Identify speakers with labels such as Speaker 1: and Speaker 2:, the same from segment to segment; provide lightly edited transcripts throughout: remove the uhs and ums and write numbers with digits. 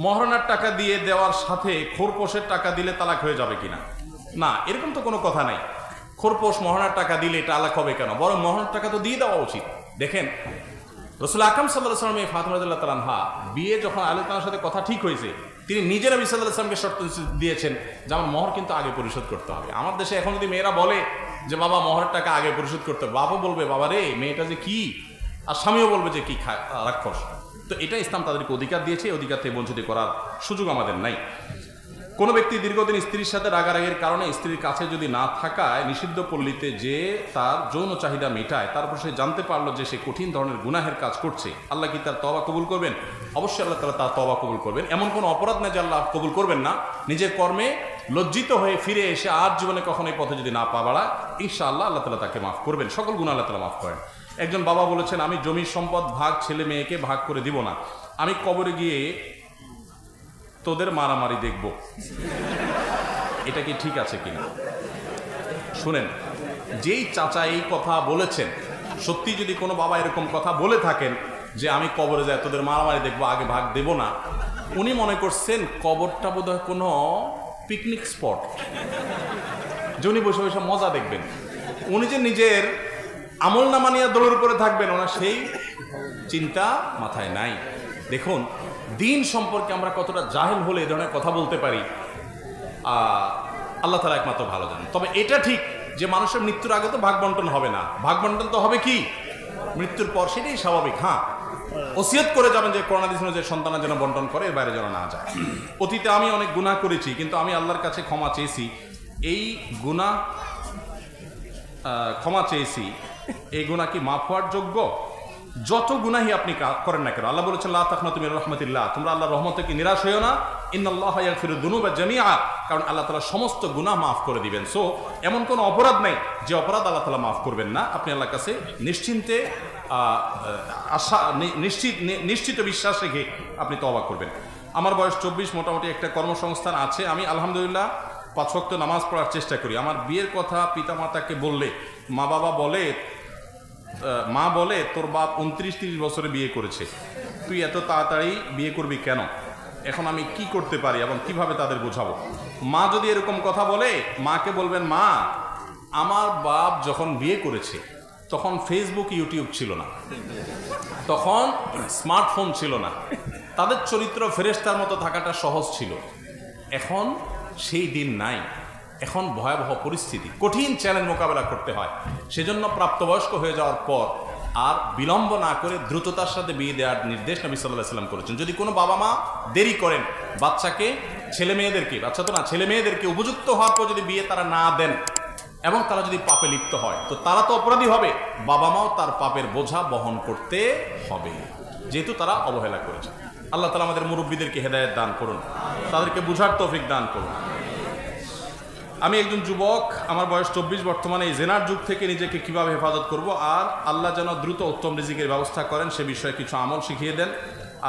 Speaker 1: মহারণার টাকা দিয়ে দেওয়ার সাথে খোরপোশের টাকা দিলে তালাক হয়ে যাবে কিনা? না, এরকম তো কোনো কথা নাই। খোরপোশ মহারণার টাকা দিলে তালাক হবে কেন? বরং মহারণার টাকা তো দিয়ে দেওয়া উচিত। দেখেন, রাসূল আকরাম সাল্লাল্লাহু আলাইহি ওয়াসাল্লাম ফাতিমা রাদিয়াল্লাহু তাআলা আনহা বিয়ে যখন আলী তাআলার সাথে কথা ঠিক হয়েছে, তিনি নিজে নবী সাল্লাল্লাহু আলাইহি ওয়াসাল্লামকে শর্ত দিয়েছেন যে আমার মহর কিন্তু আগে পরিশোধ করতে হবে। আমার দেশে এখন যদি মেয়েরা বলে যে বাবা মহরের টাকা আগে পরিশোধ করতে হবে, বাবা বলবে বাবা রে মেয়েটা যে কি, আর স্বামীও বলবে যে কি রাক্ষস। তো এটা ইসলাম তাদেরকে অধিকার দিয়েছে, এই অধিকার থেকে বঞ্চিত করার সুযোগ আমাদের নাই। কোনো ব্যক্তি দীর্ঘদিন স্ত্রীর সাথে রাগারাগির কারণে স্ত্রীর কাছে যদি না থাকায় নিষিদ্ধ পল্লীতে যে তার যৌন চাহিদা মেটায়, তারপর সে জানতে পারলো যে সে কঠিন ধরনের গুনাহের কাজ করছে, আল্লাহ কি তার তওবা কবুল করবেন? অবশ্যই আল্লাহ তাআলা তার তওবা কবুল করবেন। এমন কোনো অপরাধ না যে আল্লাহ কবুল করবেন না। নিজের কর্মে লজ্জিত হয়ে ফিরে এসে আর জীবনে কখনো এই পথে যদি না পা বাড়ায়, ইনশাআল্লাহ আল্লাহ তাআলা তাকে মাফ করবেন। সকল গুনাহ আল্লাহ তাআলা মাফ করেন। একজন বাবা বলেছেন, আমি জমির সম্পদ ভাগ ছেলে মেয়েকে ভাগ করে দিব না, আমি কবরে গিয়ে তোদের মারামারি দেখব। এটা কি ঠিক আছে কিনা? শুনেন, যেই চাচা এই কথা বলেছেন, সত্যি যদি কোনো বাবা এরকম কথা বলে থাকেন যে আমি কবরে যাই তোদের মারামারি দেখবো, আগে ভাগ দেব না, উনি মনে করছেন কবরটা বোধহয় কোনো পিকনিক স্পট, যে উনি বসে বসে মজা দেখবেন। উনি যে নিজের আমল নামা নিয়ে দৌড়ের উপরে থাকবেন, ওনার সেই চিন্তা মাথায় নাই। দেখুন, দিন সম্পর্কে আমরা কতটা জাহেল হলে এই ধরনের কথা বলতে পারি, আল্লাহ তাআলা একমাত্র ভালো জানেন। তবে এটা ঠিক যে মানুষের মৃত্যুর আগে তো ভাগ বন্টন হবে না, ভাগ বন্টন তো হবে কি মৃত্যুর পর, সেটাই স্বাভাবিক। হ্যাঁ, ওসিয়ত করে যাবেন যে করোনা দিয়েছিল যে সন্তানের যেন বন্টন করে, এর বাইরে যেন না যায়। অতীতে আমি অনেক গুনাহ করেছি, কিন্তু আমি আল্লাহর কাছে ক্ষমা চেয়েছি। এই গুনাহ ক্ষমা চেয়েছি, এই গুনাহ কি মাফ হওয়ার যোগ্য? যত গুনাহি আপনি করেন না কেন, আল্লাহ বলেছেন লা তাকনাতু মির রাহমাতিল্লাহ, তোমরা আল্লাহর রহমত থেকে নিরাশ হইও না। ইন্নাল্লাহা ইয়াগফিরুয যুনুবা জামিআ, কারণ আল্লাহ তাআলা সমস্ত গুনাহ মাফ করে দিবেন। সো এমন কোন অপরাধ নাই যে অপরাধ আল্লাহ তাআলা মাফ করবেন না। আপনি আল্লাহর কাছে নিশ্চিন্তে আশা নিশ্চিত বিশ্বাস রেখে আপনি তওবা করবেন। আমার বয়স 24, মোটামুটি একটা কর্মসংস্থান আছে, আমি আলহামদুলিল্লাহ 5 ওয়াক্ত নামাজ পড়ার চেষ্টা করি। আমার বিয়ের কথা পিতামাতাকে বললে মা বলে তোর বাপ 29-30 বছরে বিয়ে করেছে, তুই এত তাড়াতাড়ি বিয়ে করবি কেন? এখন আমি কি করতে পারি এবং কিভাবে তাদের বোঝাবো? মা যদি এরকম কথা বলে, মাকে বলবেন, মা আমার বাপ যখন বিয়ে করেছে তখন ফেসবুক ইউটিউব ছিল না, তখন স্মার্টফোন ছিল না, তাদের চরিত্র ফেরেশতার মতো থাকাটা সহজ ছিল। এখন সেই দিন নাই, এখন ভয়াবহ পরিস্থিতি, কঠিন চ্যালেঞ্জ মোকাবেলা করতে হয়। সেজন্য প্রাপ্তবয়স্ক হয়ে যাওয়ার পর আর বিলম্ব না করে দ্রুততার সাথে বিয়ে দেওয়ার নির্দেশ নবী সাল্লাল্লাহু আলাইহি ওয়াসাল্লাম করেছেন। যদি কোনো বাবা মা দেরি করেন, বাচ্চাকে ছেলে মেয়েদেরকে উপযুক্ত হওয়ার পর যদি বিয়ে তারা না দেন এবং তারা যদি পাপে লিপ্ত হয়, তো তারা তো অপরাধী হবে, বাবা মাও তার পাপের বোঝা বহন করতে হবে, যেহেতু তারা অবহেলা করেছে। আল্লাহ তাআলা আমাদের মুরব্বীদেরকে হেদায়েত দান করুন, তাদেরকে বুঝার তৌফিক দান করুন। আমি একজন যুবক, আমার বয়স 24, বর্তমানে এই জেনার যুগ থেকে নিজেকে কিভাবে হেফাজত করব, আর আল্লাহ যেন দ্রুত উত্তম রিজিকের ব্যবস্থা করেন সে বিষয়ে কিছু আমল শিখিয়ে দেন,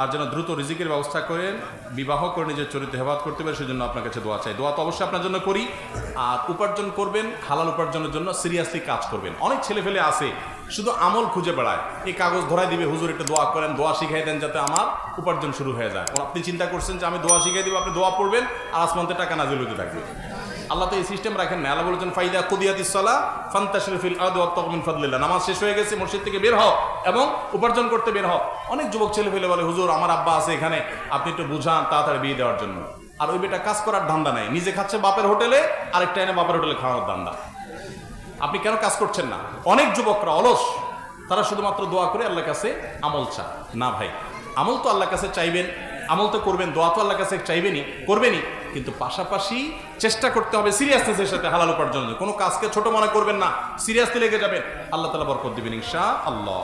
Speaker 1: আর যেন দ্রুত রিজিকের ব্যবস্থা করেন, বিবাহ করে নিজের চরিত্র হেফাজত করতে পারে, সেজন্য আপনার কাছে দোয়া চাই। দোয়া তো অবশ্যই আপনার জন্য করি। আর উপার্জন করবেন, হালাল উপার্জনের জন্য সিরিয়াসলি কাজ করবেন। অনেক ছেলে ফেলে আছে শুধু আমল খুঁজে বেড়ায়, এই কাগজ ধরাই দিবে, হুজুর একটু দোয়া করেন, দোয়া শিখাই দেন যাতে আমার উপার্জন শুরু হয়ে যায়। আপনি চিন্তা করছেন যে আমি দোয়া শিখাই দিব, আপনি দোয়া পড়বেন আর আসমানতে টাকা নাজিল হতে থাকবে। আল্লাহ তো এই সিস্টেম রাখেন না। আল্লাহ বলেছেন ফাইদা কুদিয়াতিস সালাহ ফান্তাশিরু ফিল আরদি ওয়াবতাগু মিন ফাদলিল্লাহ, নামাজ শেষ হয়ে গেছে, মসজিদ থেকে বের হও এবং উপার্জন করতে বের হও। অনেক যুবক ছেলে ফেলে বলে, হুজুর আমার আব্বা আছে এখানে, আপনি একটু বুঝান তাড়াতাড়ি বিয়ে দেওয়ার জন্য। আর ওই বেটা কাজ করার ধান্দা নাই, নিজে খাচ্ছে বাপের হোটেলে, আরেকটা এনে বাপের হোটেলে খাওয়ানোর ধান্দা। আপনি কেন কাজ করছেন না? অনেক যুবকরা অলস, তারা শুধুমাত্র দোয়া করে আল্লাহর কাছে আমল চায় না। ভাই, আমল তো আল্লাহর কাছে চাইবেন, আমল তো করবেন, দোয়া তো আল্লাহর কাছে করবেনই, কিন্তু পাশাপাশি চেষ্টা করতে হবে সিরিয়াসনেসের সাথে হালাল উপার্জনের। কোনো কাজকে ছোট মনে করবেন না, সিরিয়াসলি লেগে যাবেন, আল্লাহ তাআলা বরকত দিবেন ইনশাআল্লাহ।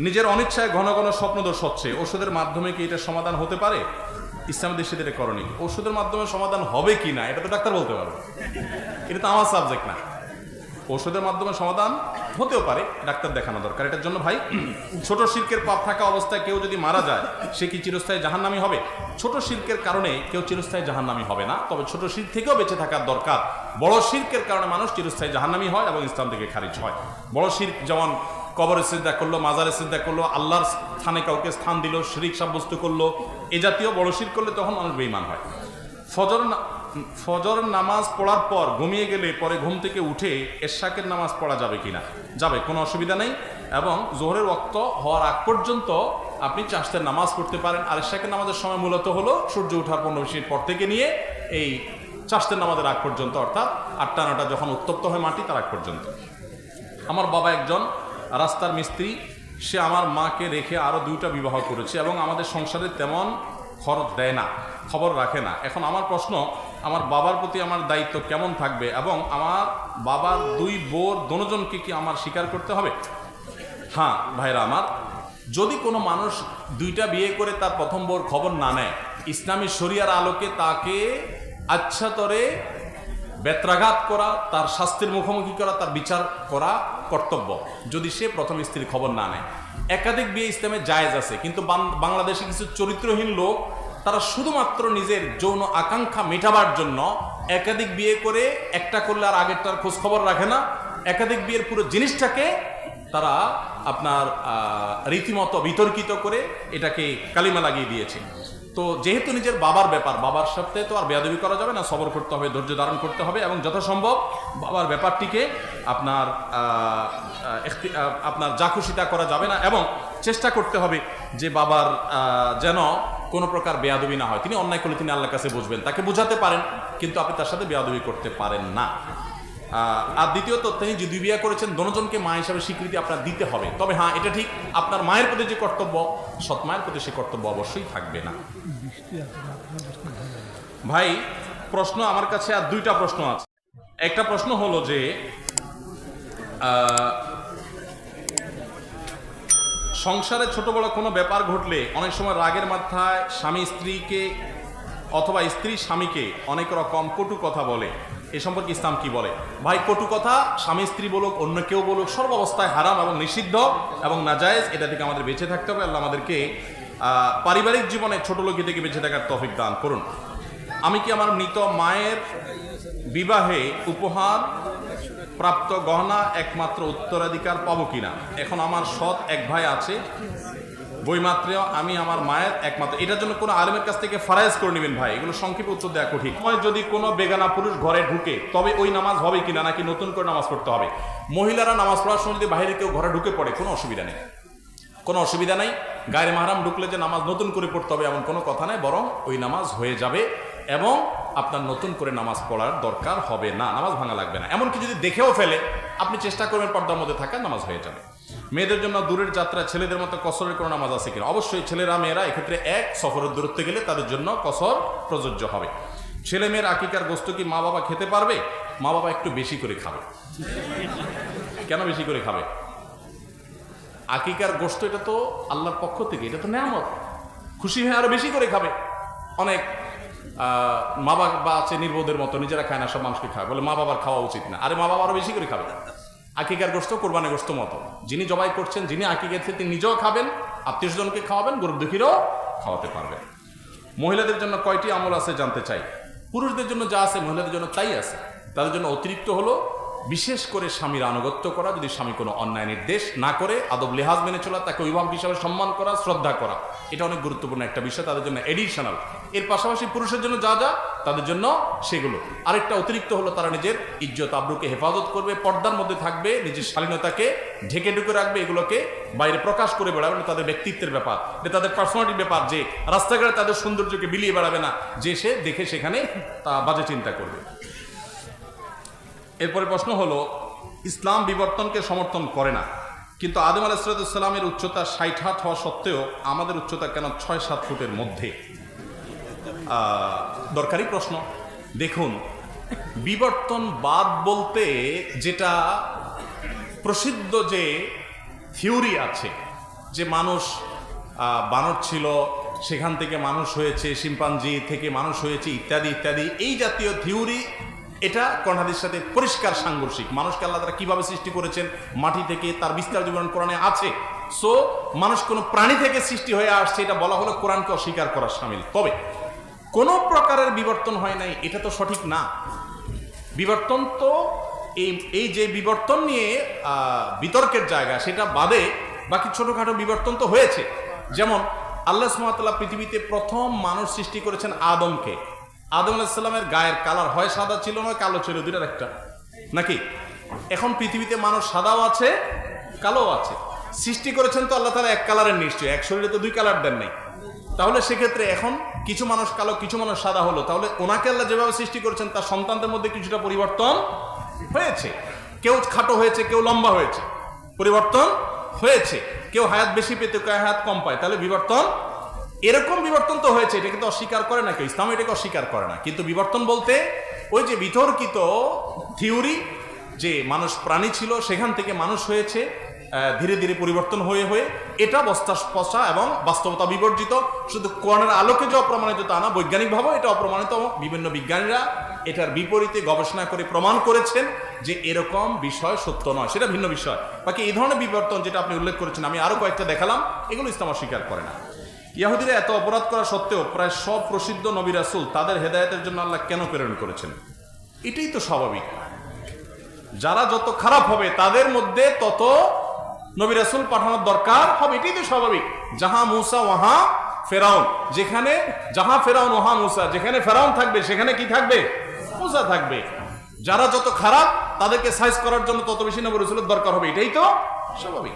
Speaker 1: নিজের অনিচ্ছায় ঘন ঘন স্বপ্নদোষ হচ্ছে, ওষুধের মাধ্যমে কি এটা সমাধান হতে পারে? ইসলাম দেশে এটা করণীয়। ওষুধের মাধ্যমে সমাধান হবে কি না এটা তো ডাক্তার বলতে পারবে, এটা তো আমার সাবজেক্ট না। ওষুধের মাধ্যমে সমাধান হতেও পারে, ডাক্তার দেখানো দরকার এটার জন্য। ভাই, ছোট শিরকের পাপ থাকা অবস্থায় কেউ যদি মারা যায়, সে কি চিরস্থায়ী জাহান্নামী হবে? ছোট শিরকের কারণে কেউ চিরস্থায়ী জাহান্নামী হবে না, তবে ছোট শিরক থেকেও বেঁচে থাকার দরকার। বড় শিরকের কারণে মানুষ চিরস্থায়ী জাহান্নামী হয় এবং ইসলাম থেকে খারিজ হয়। বড় শিরক যেমন কবরে সিজদা করলো, মাজারে সিজদা করলো, আল্লাহর স্থানে কাউকে স্থান দিল, শিরক সাব্যস্ত করলো, এ জাতীয় বড় শিরক করলে তখন মানুষ বেঈমান হয়। ফজর নামাজ পড়ার পর ঘুমিয়ে গেলে পরে ঘুম থেকে উঠে এশাকের নামাজ পড়া যাবে কিনা? যাবে, কোনো অসুবিধা নেই। এবং জোহরের ওয়াক্ত হওয়ার আগ পর্যন্ত আপনি চাষতের নামাজ পড়তে পারেন। আর এশাকের নামাজের সময় মূলত হলো সূর্য ওঠার 15 মিনিট পর থেকে নিয়ে এই চাষতের নামাজের আগ পর্যন্ত, অর্থাৎ 8টা-9টা যখন উত্তপ্ত হয় মাটি তার আগ পর্যন্ত। আমার বাবা একজন রাস্তার মিস্ত্রি, সে আমার মাকে রেখে আরও 2টা বিবাহ করেছে এবং আমাদের সংসারে তেমন খরচ দেয় না, খবর রাখে না। এখন আমার প্রশ্ন, আমার বাবার প্রতি আমার দায়িত্ব কেমন থাকবে এবং আমার বাবার 2 বোর দোনোজনকে কি আমার স্বীকার করতে হবে? হ্যাঁ ভাইরা আমার, যদি কোনো মানুষ 2টা বিয়ে করে তার প্রথম বোর খবর না নেয়, ইসলামী শরিয়ার আলোকে তাকে আচ্ছাতরে বেত্রাঘাত করা, তার শাস্তির মুখোমুখি করা, তার বিচার করা কর্তব্য, যদি সে প্রথম স্ত্রীর খবর না নেয়। একাধিক বিয়ে ইসলামে জায়েজ আছে, কিন্তু বাংলাদেশে কিছু চরিত্রহীন লোক, তারা শুধুমাত্র নিজের যৌন আকাঙ্ক্ষা মেটাবার জন্য একাধিক বিয়ে করে, একটা করলে আর আগেরটার খোঁজ খবর রাখে না, একাধিক বিয়ের পুরো জিনিসটাকে তারা আপনার রীতিমতো বিতর্কিত করে এটাকে কালিমা লাগিয়ে দিয়েছে। তো যেহেতু নিজের বাবার ব্যাপার, বাবার সাথে তো আর বেয়াদবি করা যাবে না, সবর করতে হবে, ধৈর্য ধারণ করতে হবে এবং যথাসম্ভব বাবার ব্যাপারটিকে আপনার যা খুশি তা করা যাবে না এবং চেষ্টা করতে হবে যে বাবার যেন কোনো প্রকার বেয়াদবি না হয়। তিনি অন্যায় করলে তিনি আল্লাহর কাছে বুঝবেন, তাকে বুঝাতে পারেন, কিন্তু আপনি তার সাথে বেয়াদবি করতে পারেন না। আর দ্বিতীয়ত, তিনি যে 2 বিয়ে করেছেন, দোনোজনকে মা হিসাবে স্বীকৃতি আপনার দিতে হবে। তবে হ্যাঁ, এটা ঠিক, আপনার মায়ের প্রতি যে কর্তব্য, সৎ মায়ের প্রতি সে কর্তব্য অবশ্যই থাকবে না। ভাই, প্রশ্ন আমার কাছে আর 2টা প্রশ্ন আছে। একটা প্রশ্ন হলো যে সংসারে ছোট বড় কোনো ব্যাপার ঘটলে অনেক সময় রাগের মাথায় স্বামী স্ত্রীকে অথবা স্ত্রী স্বামীকে অনেক রকম কটু কথা বলে, এ সম্পর্কে ইসলাম কি বলে? ভাই, কটু কথা স্বামী স্ত্রী বলুক, অন্য কেউ বলুক, সর্বাবস্থায় হারাম এবং নিষিদ্ধ এবং নাজায়েজ। এটা থেকে আমাদের বেঁচে থাকতে হবে। আল্লাহ আমাদেরকে পারিবারিক জীবনে ছোট লোকই থেকে বেঁচে থাকার তৌফিক দান করুন। আমি কি আমার মৃত মায়ের বিবাহে উপহার প্রাপ্ত গহনা একমাত্র উত্তরাধিকার পাবো কিনা? এখন আমার সৎ এক ভাই আছে, বইমাত্র আমি আমার মায়ের একমাত্র। এটার জন্য কোনো আলেমের কাছ থেকে ফারাইজ করে নেবেন ভাই, এগুলো সংক্ষেপে উত্তর দেওয়া কঠিন। যদি কোনো বেগানা পুরুষ ঘরে ঢুকে, তবে ওই নামাজ হবে কিনা, নাকি নতুন করে নামাজ পড়তে হবে? মহিলারা নামাজ পড়ার সময় যদি বাইরে কেউ ঘরে ঢুকে পড়ে, কোনো অসুবিধা নেই, কোনো অসুবিধা নাই। গায়ের মাহরাম ঢুকলে যে নামাজ নতুন করে পড়তে হবে এমন কোনো কথা নেই, বরং ওই নামাজ হয়ে যাবে এবং আপনার নতুন করে নামাজ পড়ার দরকার হবে না, নামাজ ভাঙা লাগবে না। এমনকি যদি দেখেও ফেলে, আপনি চেষ্টা করবেন পর্দার মধ্যে থাকার, নামাজ হয়ে যাবে। মেয়েদের জন্য দূরের যাত্রা ছেলেদের মতো কসরের কোনো নামাজ আছে কিনা? অবশ্যই ছেলেরা মেয়েরা এক্ষেত্রে এক সফরের দূরত্বে গেলে তাদের জন্য কসর প্রযোজ্য হবে। ছেলে মেয়ের আকিকার গোস্ত কি মা বাবা খেতে পারবে? মা বাবা একটু বেশি করে খাবে। কেন বেশি করে খাবে? আকিকার গোস্ত এটা তো আল্লাহর পক্ষ থেকে, এটা তো নেয়ামত, খুশি হয়ে আরো বেশি করে খাবে। অনেক মা বাবা আছে নির্বোধের মতো, নিজেরা খায় না, সব মানুষকে খায়, বলে মা বাবার খাওয়া উচিত না। আরে মা বাবা আরো বেশি করে খাবে। আকিকার গোস্ত কোরবানি গোস্ত মতো, যিনি জবাই করছেন, যিনি আকিকাতে, তিনি নিজেও খাবেন, আত্মীয় স্বজনকে খাওয়াবেন, গরিব দুঃখীরও খাওয়াতে পারবেন। মহিলাদের জন্য কয়টি আমল আছে জানতে চাই? পুরুষদের জন্য যা আছে মহিলাদের জন্য তাই আছে। তাদের জন্য অতিরিক্ত হলো বিশেষ করে স্বামীর আনুগত্য করা, যদি স্বামী কোনো অন্যায় নির্দেশ না করে আদব লেহাজ মেনে চলা, তাকে অভিভাবক হিসাবে সম্মান করা, শ্রদ্ধা করা, এটা অনেক গুরুত্বপূর্ণ একটা বিষয়, তাদের জন্য এডিশনাল। এর পাশাপাশি পুরুষের জন্য যা যা তাদের জন্য সেগুলো। আরেকটা অতিরিক্ত হলো তারা নিজের ইজ্জত আবরুকে হেফাজত করবে, পর্দার মধ্যে থাকবে, নিজের শালীনতাকে ঢেকে ঢুকে রাখবে, এগুলোকে বাইরে প্রকাশ করে বেড়াবে না। তাদের ব্যক্তিত্বের ব্যাপার, এটা তাদের পার্সোনালিটির ব্যাপার, যে রাস্তাঘাটে তাদের সৌন্দর্যকে বিলিয়ে বেড়াবে না, যে সে দেখে সেখানে তা বাজে চিন্তা করবে। এরপরে প্রশ্ন হলো, ইসলাম বিবর্তনকে সমর্থন করে না, কিন্তু আদম আলাইহিসসালামের উচ্চতা 60 হাত হওয়া সত্ত্বেও আমাদের উচ্চতা কেন 6-7 ফুটের মধ্যে? দরকারি প্রশ্ন। দেখুন, বিবর্তনবাদ বলতে যেটা প্রসিদ্ধ যে থিওরি আছে, যে মানুষ বানর ছিল, সেখান থেকে মানুষ হয়েছে, শিম্পাঞ্জি থেকে মানুষ হয়েছে, ইত্যাদি ইত্যাদি, এই জাতীয় থিওরি, এটা কোরআন হাদিসের সাথে পরিষ্কার সাংঘর্ষিক। মানুষকে আল্লাহ তাআলা কিভাবে সৃষ্টি করেছেন, মাটি থেকে, তার বিস্তার বিবরণ কোরআনে আছে। সো মানুষ কোনো প্রাণী থেকে সৃষ্টি হয়ে আসছে, এটা বলা হলো কোরআনকে অস্বীকার করার শামিল। তবে কোনো প্রকারের বিবর্তন হয় নাই, এটা তো সঠিক না। বিবর্তন তো এই এই যে বিবর্তন নিয়ে বিতর্কের জায়গা, সেটা বাদে বাকি ছোটখাটো বিবর্তন তো হয়েছে। যেমন আল্লাহ সুবহানাহু ওয়া তাআলা পৃথিবীতে প্রথম মানুষ সৃষ্টি করেছেন আদমকে। আদম আলাইহিস সালামের গায়ের কালার হয় সাদা ছিল, নয় কালো ছিল, দুইটার একটা নাকি? এখন পৃথিবীতে মানুষ সাদাও আছে, কালোও আছে। সৃষ্টি করেছেন তো আল্লাহ তাআলা এক কালারের, নিশ্চয়ই এক শরীরে তো দুই কালার দেন নাই। তাহলে সেক্ষেত্রে এখন কিছু মানুষ কালো, কিছু মানুষ সাদা হলো। তাহলে ওনাকে আল্লাহ যেভাবে সৃষ্টি করেছেন তার সন্তানদের মধ্যে কিছুটা পরিবর্তন হয়েছে। কেউ খাটো হয়েছে, কেউ লম্বা হয়েছে, পরিবর্তন হয়েছে। কেউ হায়াত বেশি পেতে, কেউ হায়াত কম পায়, তাহলে বিবর্তন, এরকম বিবর্তন তো হয়েছে। এটা কিন্তু অস্বীকার করে না কেউ, ইসলাম এটাকে অস্বীকার করে না। কিন্তু বিবর্তন বলতে ওই যে বিতর্কিত থিওরি যে মানুষ প্রাণী ছিল, সেখান থেকে মানুষ হয়েছে ধীরে ধীরে পরিবর্তন হয়ে হয়ে, এটা বস্তা এবং বাস্তবতা বিবর্জিত। শুধু কোরআনের আলোকে যে অপ্রমাণিত তা না, বৈজ্ঞানিকভাবে এটা অপ্রমাণিত। বিভিন্ন বিজ্ঞানীরা এটার বিপরীতে গবেষণা করে প্রমাণ করেছেন যে এরকম বিষয় সত্য নয়, সেটা ভিন্ন বিষয়। বাকি এই ধরনের বিবর্তন যেটা আপনি উল্লেখ করেছেন, আমি আরো কয়েকটা দেখালাম, এগুলো ইসলাম অস্বীকার করে না। ইহুদিরা এত অপরাধ করা সত্ত্বেও প্রায় সব প্রসিদ্ধ নবী রাসূল তাদের হেদায়েতের জন্য আল্লাহ কেন প্রেরণ করেছেন? এটাই তো স্বাভাবিক। যারা যত খারাপ হবে তাদের মধ্যে তত নবী রাসূল পাঠানোর দরকার হবে, এটাই তো স্বাভাবিক। জাহা মুসা ওয়াহা ফেরাউন, যেখানে জাহা ফেরাউন ওহা মুসা, যেখানে ফেরাউন থাকবে সেখানে কি থাকবে? মুসা থাকবে। যারা যত খারাপ তাদেরকে সাইজ করার জন্য তত বেশি নবী রাসূলের দরকার হবে, এটাই তো স্বাভাবিক।